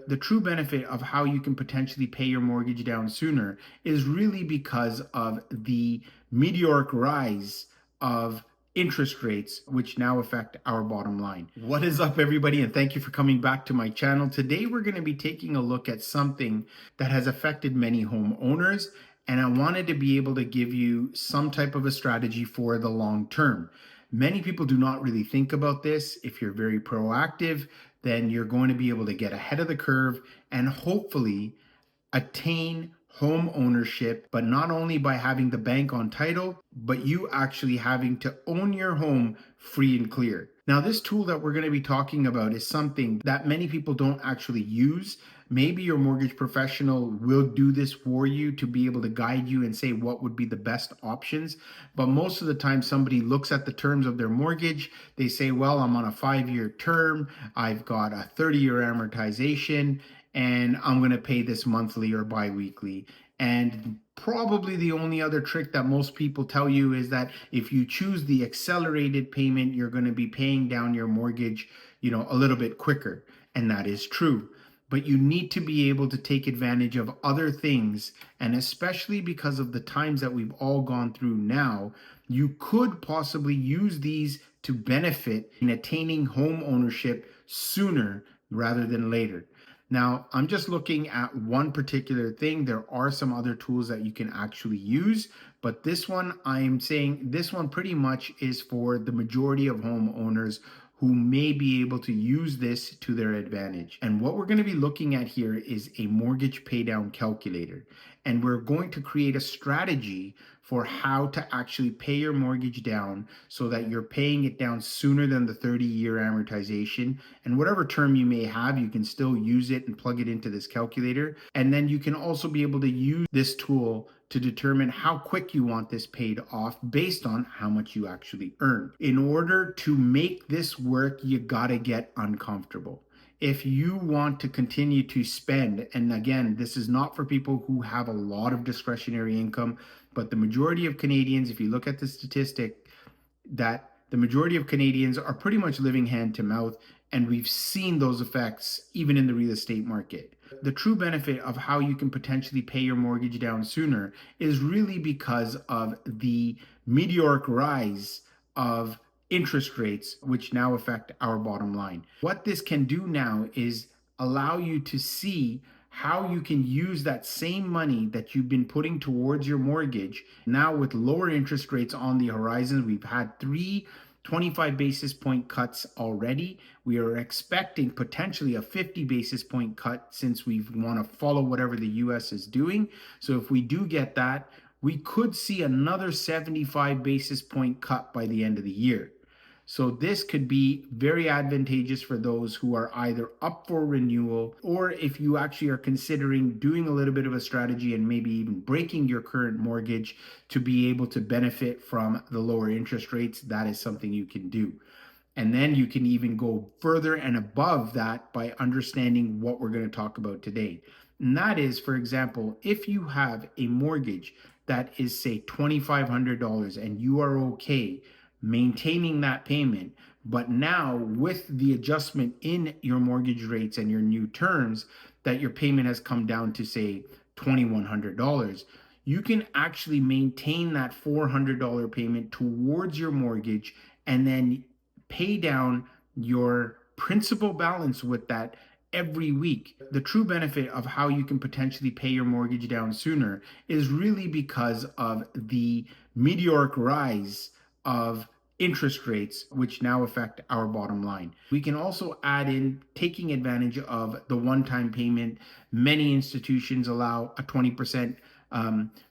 The true benefit of how you can potentially pay your mortgage down sooner is really because of the meteoric rise of interest rates, which now affect our bottom line. What is up, everybody? And thank you for coming back to my channel. Today, we're going to be taking a look at something that has affected many homeowners. And I wanted to be able to give you some type of a strategy for the long term. Many people do not really think about this. If you're very proactive, then you're going to be able to get ahead of the curve and hopefully attain home ownership, but not only by having the bank on title, but you actually having to own your home free and clear. Now, this tool that we're going to be talking about is something that many people don't actually use. Maybe your mortgage professional will do this for you to be able to guide you and say what would be the best options. But most of the time, somebody looks at the terms of their mortgage. They say, well, I'm on a 5-year term. I've got a 30-year amortization, and I'm going to pay this monthly or bi-weekly. And probably the only other trick that most people tell you is that if you choose the accelerated payment, you're going to be paying down your mortgage, a little bit quicker. And that is true. But you need to be able to take advantage of other things. And especially because of the times that we've all gone through now, you could possibly use these to benefit in attaining home ownership sooner rather than later. Now, I'm just looking at one particular thing. There are some other tools that you can actually use, but this one, I'm saying this one pretty much is for the majority of homeowners who may be able to use this to their advantage. And what we're going to be looking at here is a mortgage paydown calculator. And we're going to create a strategy for how to actually pay your mortgage down so that you're paying it down sooner than the 30-year amortization. And whatever term you may have, you can still use it and plug it into this calculator. And then you can also be able to use this tool to determine how quick you want this paid off based on how much you actually earn. In order to make this work, you gotta get uncomfortable. If you want to continue to spend, and again, this is not for people who have a lot of discretionary income, but the majority of Canadians, if you look at the statistic, that the majority of Canadians are pretty much living hand to mouth, and we've seen those effects even in the real estate market. The true benefit of how you can potentially pay your mortgage down sooner is really because of the meteoric rise of interest rates, which now affect our bottom line. What this can do now is allow you to see how you can use that same money that you've been putting towards your mortgage. Now with lower interest rates on the horizon, we've had 25 basis point cuts already. We are expecting potentially a 50 basis point cut since we want to follow whatever the US is doing. So if we do get that, we could see another 75 basis point cut by the end of the year. So this could be very advantageous for those who are either up for renewal, or if you actually are considering doing a little bit of a strategy and maybe even breaking your current mortgage to be able to benefit from the lower interest rates. That is something you can do. And then you can even go further and above that by understanding what we're going to talk about today. And that is, for example, if you have a mortgage that is, say, $2,500 and you are okay maintaining that payment, but now with the adjustment in your mortgage rates and your new terms, that your payment has come down to, say, $2,100, you can actually maintain that $400 payment towards your mortgage and then pay down your principal balance with that every week. The true benefit of how you can potentially pay your mortgage down sooner is really because of the meteoric rise of interest rates, which now affect our bottom line. We can also add in taking advantage of the one-time payment. Many institutions allow a 20%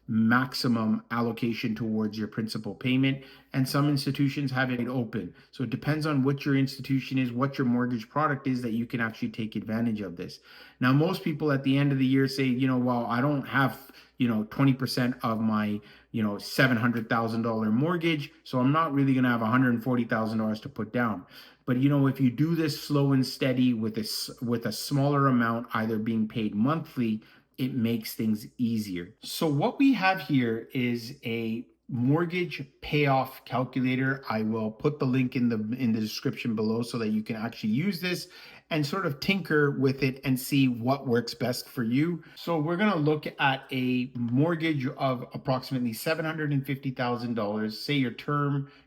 maximum allocation towards your principal payment, and some institutions have it open. So it depends on what your institution is, what your mortgage product is, that you can actually take advantage of this. Now, most people at the end of the year say, well, I don't have 20% of my $700,000 mortgage, so I'm not really going to have $140,000 to put down. But if you do this slow and steady with a smaller amount, either being paid monthly, it makes things easier. So what we have here is a mortgage payoff calculator. I will put the link in the description below so that you can actually use this and sort of tinker with it and see what works best for you. So we're going to look at a mortgage of approximately $750,000. Say your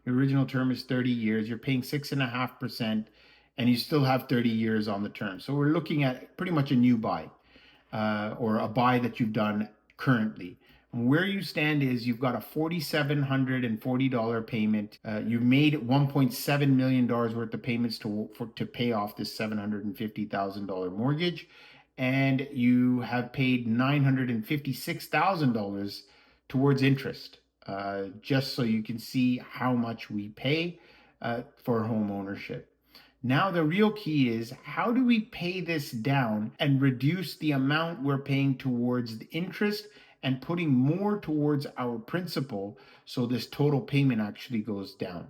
original term is 30 years, you're paying 6.5%, and you still have 30 years on the term. So we're looking at pretty much a new buy, or a buy that you've done currently. Where you stand is you've got a $4,740 payment. You've made $1.7 million worth of payments to pay off this $750,000 mortgage, and you have paid $956,000 towards interest. Just so you can see how much we pay for home ownership. Now, the real key is, how do we pay this down and reduce the amount we're paying towards the interest and putting more towards our principal, so this total payment actually goes down?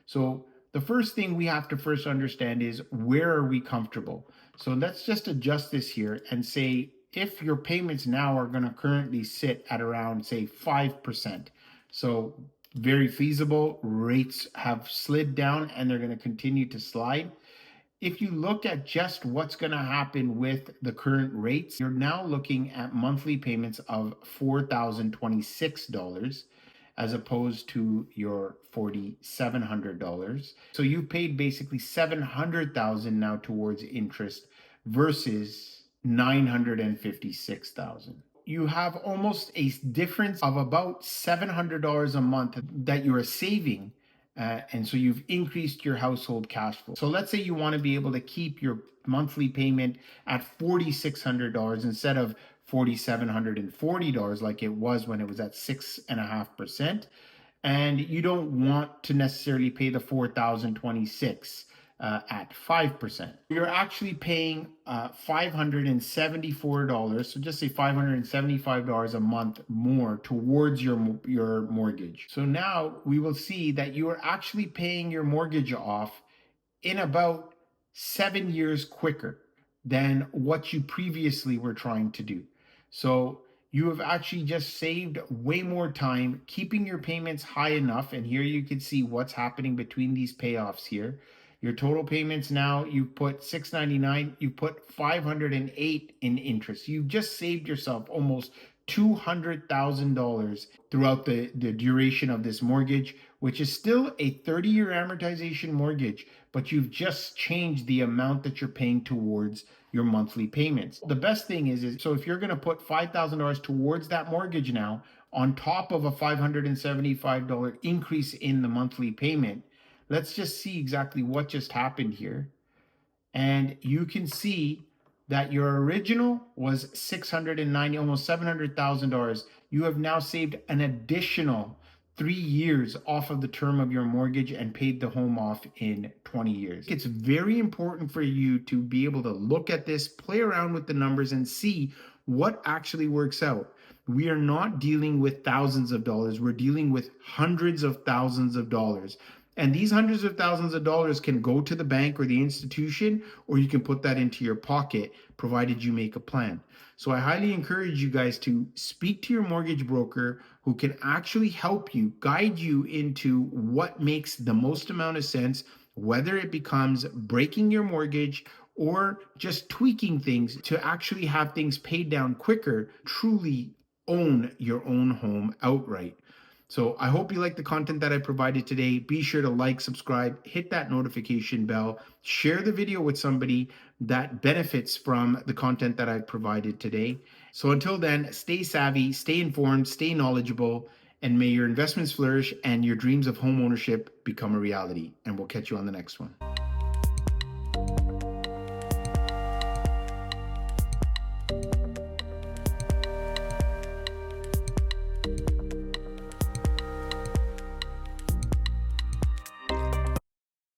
So the first thing we have to first understand is, where are we comfortable? So let's just adjust this here and say, if your payments now are going to currently sit at around, say, 5%. So very feasible. Rates have slid down and they're going to continue to slide. If you look at just what's going to happen with the current rates, you're now looking at monthly payments of $4,026 as opposed to your $4,700. So you've paid basically $700,000 now towards interest versus $956,000. You have almost a difference of about $700 a month that you are saving. And so you've increased your household cash flow. So let's say you want to be able to keep your monthly payment at $4,600 instead of $4,740 like it was when it was at 6.5%. And you don't want to necessarily pay the $4,026 at 5%. You're actually paying $574, so just say $575 a month more towards your mortgage. So now we will see that you are actually paying your mortgage off in about 7 years quicker than what you previously were trying to do. So you have actually just saved way more time keeping your payments high enough. And here you can see what's happening between these payoffs here. Your total payments now, you put $699, you put $508 in interest. You've just saved yourself almost $200,000 throughout the duration of this mortgage, which is still a 30-year amortization mortgage, but you've just changed the amount that you're paying towards your monthly payments. The best thing is so if you're going to put $5,000 towards that mortgage now, on top of a $575 increase in the monthly payment, let's just see exactly what just happened here. And you can see that your original was $690, almost $700,000. You have now saved an additional 3 years off of the term of your mortgage and paid the home off in 20 years. It's very important for you to be able to look at this, play around with the numbers, and see what actually works out. We are not dealing with thousands of dollars. We're dealing with hundreds of thousands of dollars. And these hundreds of thousands of dollars can go to the bank or the institution, or you can put that into your pocket, provided you make a plan. So I highly encourage you guys to speak to your mortgage broker, who can actually help you, guide you into what makes the most amount of sense, whether it becomes breaking your mortgage or just tweaking things to actually have things paid down quicker, truly own your own home outright. So I hope you like the content that I provided today. Be sure to like, subscribe, hit that notification bell, share the video with somebody that benefits from the content that I've provided today. So until then, stay savvy, stay informed, stay knowledgeable, and may your investments flourish and your dreams of home ownership become a reality. And we'll catch you on the next one.